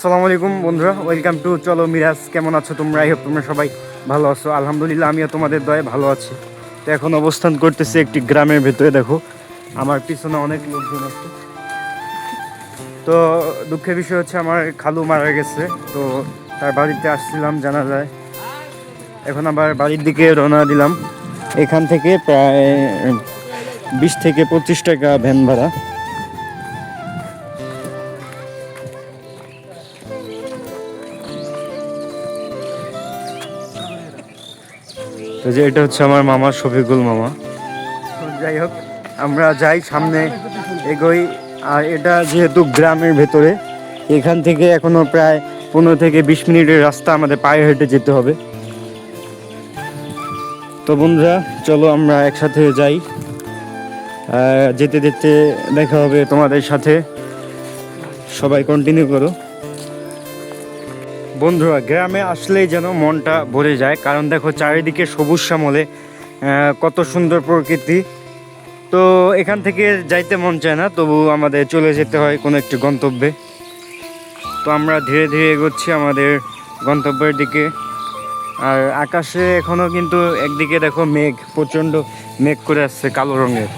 আসসালামু আলাইকুম বন্ধুরা, ওয়েলকাম টু চলো মিরাজ। কেমন আছো তোমরা? আই হোপ তোমরা সবাই ভালো আছো। আলহামদুলিল্লাহ, আমিও তোমাদের দয়ে ভালো আছি। তো এখন অবস্থান করতেছি একটি গ্রামের ভেতরে। দেখো আমার পিছনে অনেক লোকজন আছে। তো দুঃখের বিষয় হচ্ছে আমার খালু মারা গেছে, তো তার বাড়িতে আসছিলাম জানাজায়। এখন আবার বাড়ির দিকে রওনা দিলাম। এখান থেকে প্রায় 20 থেকে 25 টাকা ভ্যান ভাড়া। তো যে এটা হচ্ছে আমার মামা, শফিকুল মামা। তো যাই হোক, আমরা যাই সামনে এগোই। আর এটা যেহেতু গ্রামের ভেতরে, এখান থেকে এখনো প্রায় 15 থেকে 20 মিনিটের রাস্তা আমাদের পায়ে হেঁটে যেতে হবে। তো বন্ধুরা চলো আমরা একসাথে যাই। যেতে যেতে দেখা হবে তোমাদের সাথে, সবাই কন্টিনিউ করো। বন্ধুরা গ্রামে আসলেই যেন মনটা ভরে যায়, কারণ দেখো চারিদিকে সবুজ শ্যামলে কত সুন্দর প্রকৃতি। তো এখান থেকে যাইতে মন চায় না, তবু আমাদের চলে যেতে হয় কোনো একটি গন্তব্যে। তো আমরা ধীরে ধীরে এগোচ্ছি আমাদের গন্তব্যের দিকে। আর আকাশে এখনও কিন্তু একদিকে দেখো মেঘ, প্রচণ্ড মেঘ করে আসছে কালো রঙের।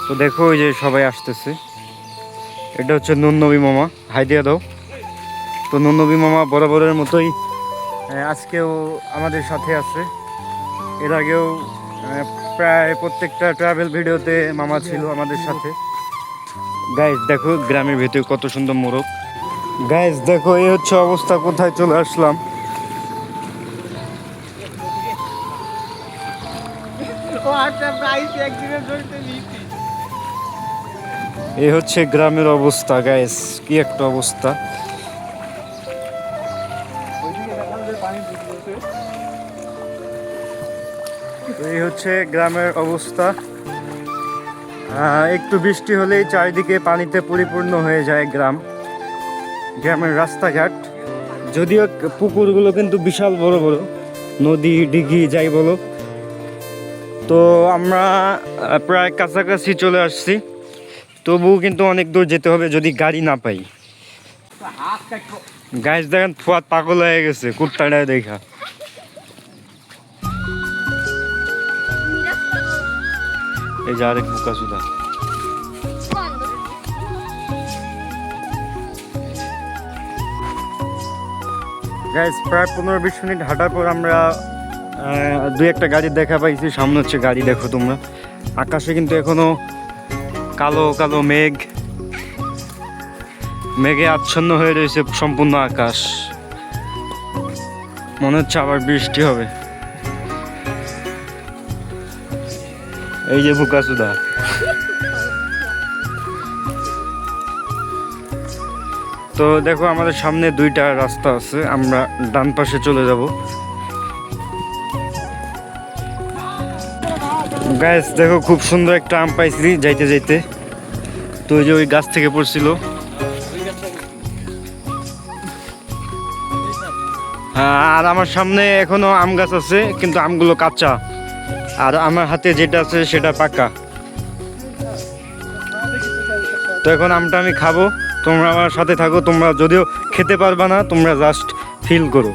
তো দেখো ওই যে সবাই আসতেছে। এটা হচ্ছে নুননবী মামা, হাই দিয়ে দাও। তো নুননবী মামা বরাবরের মতোই আজকেও আমাদের সাথে আছে। এর আগেও প্রায় প্রত্যেকটা ট্রাভেল ভিডিওতে মামা ছিল আমাদের সাথে। গাইজ দেখো গ্রামের ভেতরে কত সুন্দর মোড়ক। গাইজ দেখো এই হচ্ছে অবস্থা, কোথায় চলে আসলাম। এই হচ্ছে গ্রামের অবস্থা গাইজ, কি একটা অবস্থা। এই হচ্ছে গ্রামের অবস্থা। একটু বৃষ্টি হলেই চারিদিকে পানিতে পরিপূর্ণ হয়ে যায় গ্রামের রাস্তাঘাট। যদিও পুকুরগুলো কিন্তু বিশাল বড় বড়, নদী দিঘি যাই বলো। তো আমরা প্রায় কাছাকাছি চলে আসছি, তবুও কিন্তু অনেক দূর যেতে হবে যদি গাড়ি না পাই। গাছ দেখেন ফুয়াদ পাগল হয়ে গেছে কুত্তাটায় দেখা। এই যে আরেক বুকা সুদা। গাইজ প্রায় 15-20 মিনিট হাঁটার পর আমরা দুই একটা গাড়ির দেখা পাইছি। সামনে হচ্ছে গাড়ি, দেখো তোমরা। আকাশে কিন্তু এখনো কালো কালো মেঘে আচ্ছন্ন হয়ে রয়েছে সম্পূর্ণ আকাশ। মনে হচ্ছে আবার বৃষ্টি হবে। এই যে বুকাসুদা। তো দেখো আমাদের সামনে দুইটা রাস্তা আছে, আমরা ডান পাশে চলে যাব। গাছ দেখো খুব সুন্দর একটা আম পাইছি যাইতে যাইতে। তো ওই যে ওই গাছ থেকে পড়ছিল। হ্যাঁ, আর আমার সামনে এখনো আম গাছ আছে, কিন্তু আমগুলো কাঁচা। আর আমার হাতে যেটা আছে সেটা পাকা। তো এখন আমটা আমি খাবো, তোমরা আমার সাথে থাকো। তোমরা যদিও খেতে পারবা না, তোমরা জাস্ট ফিল করো।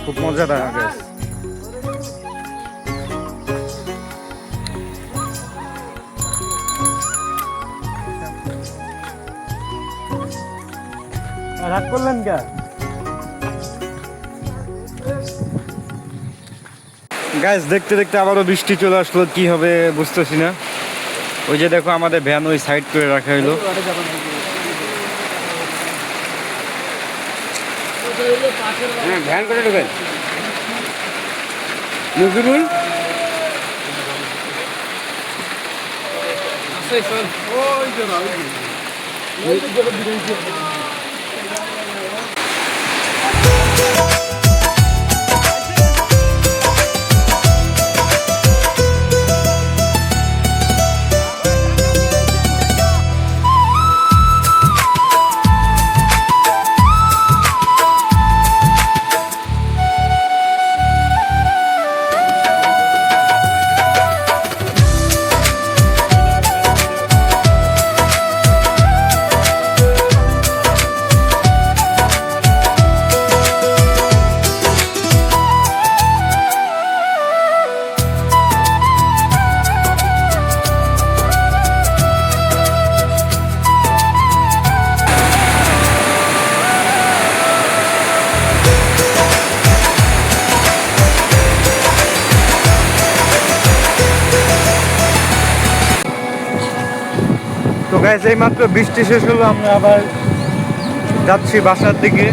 খুব মজাদার গাছ। রাগ করলেন কে? গাছ দেখতে দেখতে আবারও বৃষ্টি চলে আসলো, কি হবে বুঝতেছি না। ওই যে দেখো আমাদের ভ্যান ওই সাইড করে রাখা হইলো। ভ্যান করে ঢুকেন মুজিবুল। গাইস এই মাত্র বৃষ্টি শেষ হলো, আমরা আবার যাচ্ছি বাসার দিকে।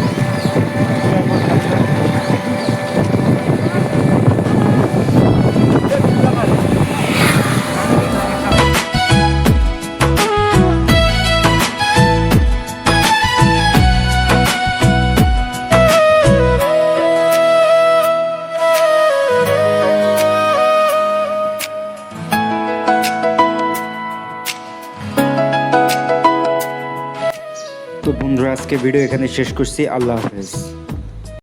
তো বন্ধুরা আজকে ভিডিও এখানে শেষ করছি। আল্লাহ হাফেজ।